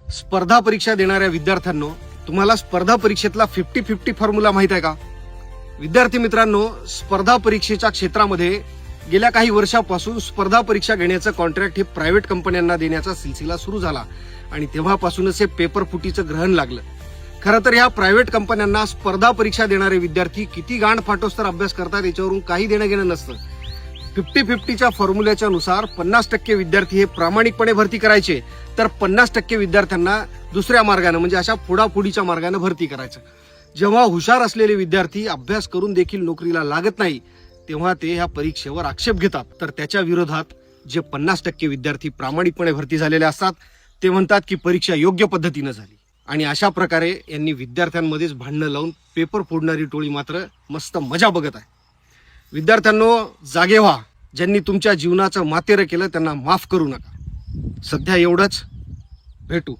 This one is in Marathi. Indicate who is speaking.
Speaker 1: स्पर्धा परीक्षा देणाऱ्या विद्यार्थ्यांनो, तुम्हाला स्पर्धा परीक्षेतला 50-50 फॉर्म्युला माहित आहे का? विद्यार्थी मित्रांनो, स्पर्धा परीक्षेच्या क्षेत्रामध्ये गेल्या काही वर्षापासून स्पर्धा परीक्षा घेण्याचं कॉन्ट्रॅक्ट हे प्रायव्हेट कंपन्यांना देण्याचा सिलसिला सुरू झाला आणि तेव्हापासूनच हे पेपर फुटीचं ग्रहण लागलं. खरं तर ह्या प्रायव्हेट कंपन्यांना स्पर्धा परीक्षा देणारे विद्यार्थी किती गांड फाटोस्तर अभ्यास करतात याच्यावरून काही देणं घेणं नसतं. 50-50च्या फॉर्म्युल्याच्या नुसार 50% विद्यार्थी हे प्रामाणिकपणे भरती करायचे, तर 50% विद्यार्थ्यांना दुसऱ्या मार्गाने म्हणजे अशा पुढापुढीच्या मार्गाने भरती करायचं. जेव्हा हुशार असलेले विद्यार्थी अभ्यास करून देखील नोकरीला लागत नाही, तेव्हा ते ह्या परीक्षेवर आक्षेप घेतात. तर त्याच्या विरोधात जे 50% विद्यार्थी प्रामाणिकपणे भरती झालेले असतात ते म्हणतात की परीक्षा योग्य पद्धतीनं झाली. आणि अशा प्रकारे यांनी विद्यार्थ्यांमध्येच भांडणं लावून पेपर फोडणारी टोळी मात्र मस्त मजा बघत आहे. विद्यार्थ्यांनो, जागे व्हा. ज्यांनी तुमच्या जीवनाचं मातेरं केलं त्यांना माफ करू नका. सध्या एवढंच. भेटू.